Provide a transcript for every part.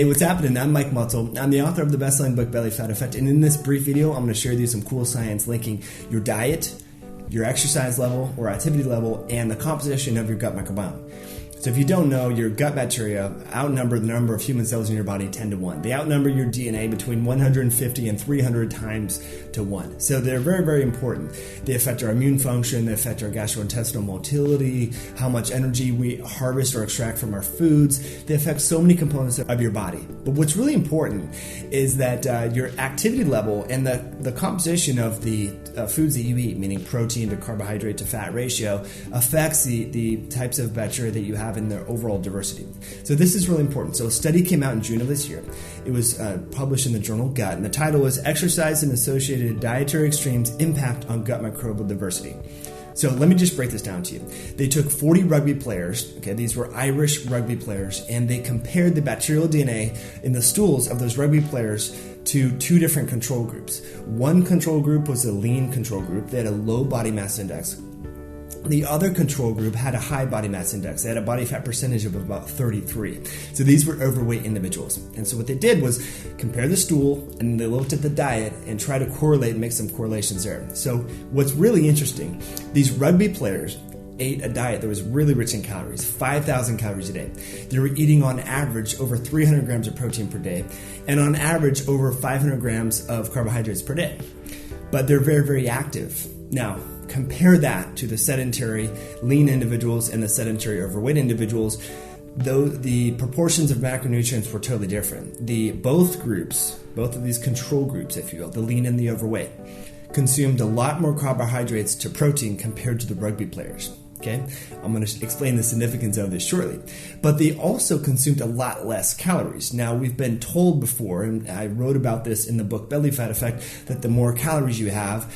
Hey, what's happening? I'm Mike Mutzel. I'm the author of the best-selling book, Belly Fat Effect, and in this brief video, I'm going to share with you some cool science linking your diet, your exercise level or activity level, and the composition of your gut microbiome. So if you don't know, your gut bacteria outnumber the number of human cells in your body 10 to 1. They outnumber your DNA between 150 and 300 times to 1. So they're very, very important. They affect our immune function, they affect our gastrointestinal motility, how much energy we harvest or extract from our foods. They affect so many components of your body. But what's really important is that your activity level and the composition of the foods that you eat, meaning protein to carbohydrate to fat ratio, affects the types of bacteria that you have in their overall diversity. So this is really important. So a study came out in June of this year. It was published in the journal Gut, and the title was Exercise and Associated Dietary Extremes Impact on Gut Microbial Diversity. So let me just break this down to you. They took 40 rugby players, okay, these were Irish rugby players, and they compared the bacterial DNA in the stools of those rugby players to two different control groups. One control group was a lean control group. They had a low body mass index. The other control group had a high body mass index. They had a body fat percentage of about 33. So these were overweight individuals. And so what they did was compare the stool, and they looked at the diet and try to correlate and make some correlations there. So what's really interesting, these rugby players ate a diet that was really rich in calories, 5,000 calories a day. They were eating on average over 300 grams of protein per day, and on average over 500 grams of carbohydrates per day. But they're very, very active. Now, compare that to the sedentary lean individuals and the sedentary overweight individuals. Though the proportions of macronutrients were totally different. Both of these control groups, if you will, the lean and the overweight, consumed a lot more carbohydrates to protein compared to the rugby players. Okay, I'm going to explain the significance of this shortly. But they also consumed a lot less calories. Now, we've been told before, and I wrote about this in the book Belly Fat Effect, that the more calories you have,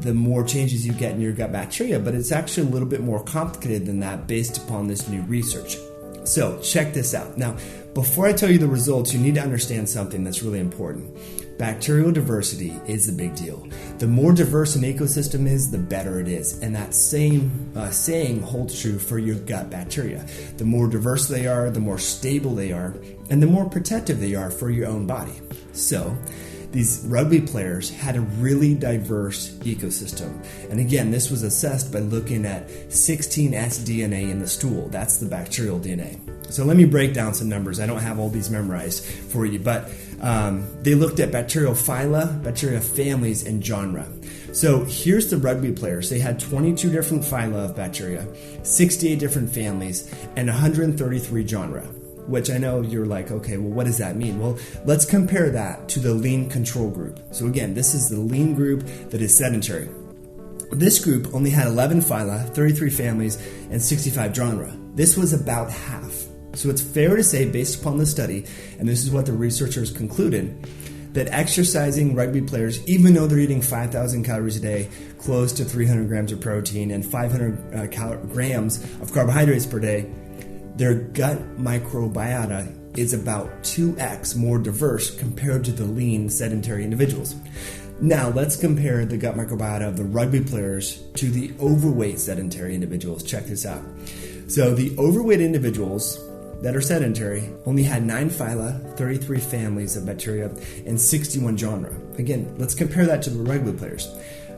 the more changes you get in your gut bacteria. But it's actually a little bit more complicated than that based upon this new research. So check this out. Now, before I tell you the results, you need to understand something that's really important. Bacterial diversity is a big deal. The more diverse an ecosystem is, the better it is. And that same saying holds true for your gut bacteria. The more diverse they are, the more stable they are, and the more protective they are for your own body. So, these rugby players had a really diverse ecosystem. And again, this was assessed by looking at 16S DNA in the stool. That's the bacterial DNA. So let me break down some numbers. I don't have all these memorized for you, but they looked at bacterial phyla, bacteria families, and genre. So here's the rugby players. They had 22 different phyla of bacteria, 68 different families, and 133 genre. Which I know you're like, okay, well, what does that mean? Well, let's compare that to the lean control group. So again, this is the lean group that is sedentary. This group only had 11 phyla, 33 families, and 65 genre. This was about half. So it's fair to say, based upon the study, and this is what the researchers concluded, that exercising rugby players, even though they're eating 5,000 calories a day, close to 300 grams of protein, and 500 grams of carbohydrates per day, their gut microbiota is about 2x more diverse compared to the lean sedentary individuals. Now let's compare the gut microbiota of the rugby players to the overweight sedentary individuals. Check this out. So the overweight individuals that are sedentary only had 9 phyla, 33 families of bacteria, and 61 genre. Again, let's compare that to the rugby players.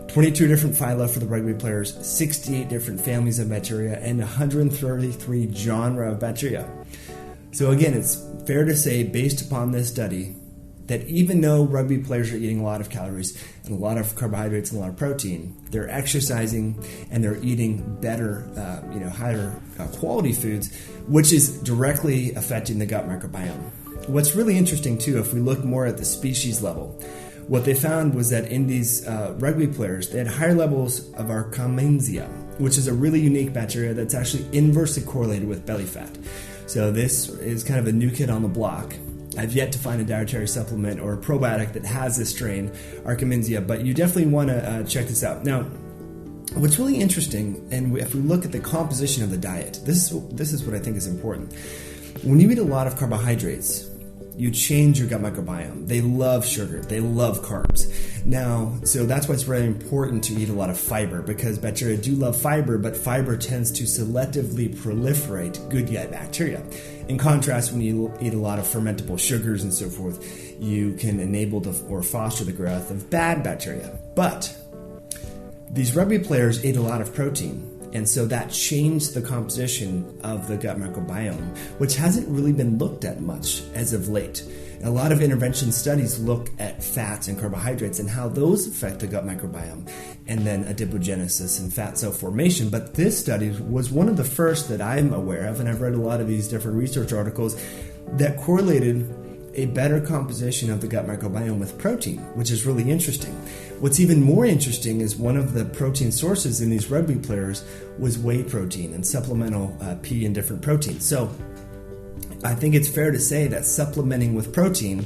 22 different phyla for the rugby players, 68 different families of bacteria, and 133 genre of bacteria. So again, it's fair to say, based upon this study, that even though rugby players are eating a lot of calories and a lot of carbohydrates and a lot of protein, they're exercising and they're eating better, higher quality foods, which is directly affecting the gut microbiome. What's really interesting too, if we look more at the species level, what they found was that in these rugby players, they had higher levels of our Kahmansia, which is a really unique bacteria that's actually inversely correlated with belly fat. So this is kind of a new kid on the block. I've yet to find a dietary supplement or a probiotic that has this strain, Akkermansia, but you definitely want to check this out. Now, what's really interesting, and if we look at the composition of the diet, this is what I think is important. When you eat a lot of carbohydrates, you change your gut microbiome. They love sugar. They love carbs. Now, so that's why it's really important to eat a lot of fiber, because bacteria do love fiber, but fiber tends to selectively proliferate good gut bacteria. In contrast, when you eat a lot of fermentable sugars and so forth, you can enable or foster the growth of bad bacteria. But these rugby players ate a lot of protein, and so that changed the composition of the gut microbiome, which hasn't really been looked at much as of late. A lot of intervention studies look at fats and carbohydrates and how those affect the gut microbiome, and then adipogenesis and fat cell formation. But this study was one of the first that I'm aware of, and I've read a lot of these different research articles that correlated a better composition of the gut microbiome with protein, which is really interesting. What's even more interesting is one of the protein sources in these rugby players was whey protein and supplemental pea and different proteins. So I think it's fair to say that supplementing with protein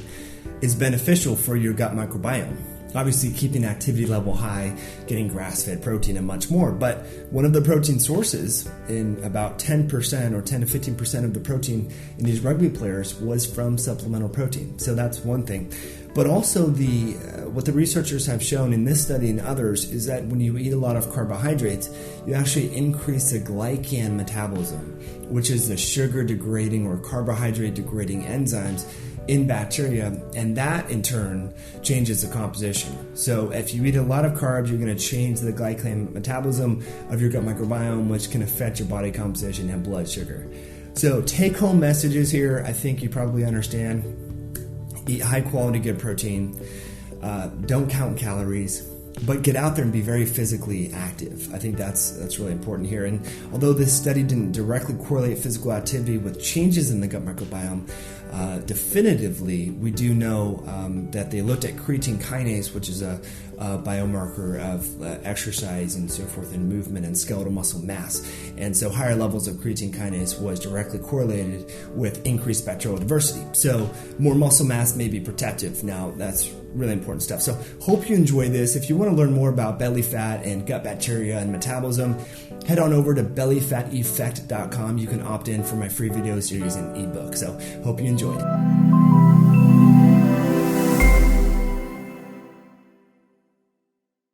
is beneficial for your gut microbiome. Obviously, keeping activity level high, getting grass-fed protein, and much more. But one of the protein sources, in about 10% or 10 to 15% of the protein in these rugby players, was from supplemental protein. So that's one thing. But also, what the researchers have shown in this study and others is that when you eat a lot of carbohydrates, you actually increase the glycan metabolism, which is the sugar-degrading or carbohydrate-degrading enzymes in bacteria, and that in turn changes the composition. So if you eat a lot of carbs, you're going to change the glycan metabolism of your gut microbiome, which can affect your body composition and blood sugar. So take home messages here, I think you probably understand. Eat high quality good protein, don't count calories, but get out there and be very physically active. I think that's really important here. And although this study didn't directly correlate physical activity with changes in the gut microbiome, definitively we do know that they looked at creatine kinase, which is a biomarker of exercise and so forth, and movement and skeletal muscle mass. And so higher levels of creatine kinase was directly correlated with increased bacterial diversity. So more muscle mass may be protective. Now that's really important stuff. So hope you enjoy this. If you want to learn more about belly fat and gut bacteria and metabolism, head on over to bellyfateffect.com. You can opt in for my free video series and ebook. So hope you enjoyed.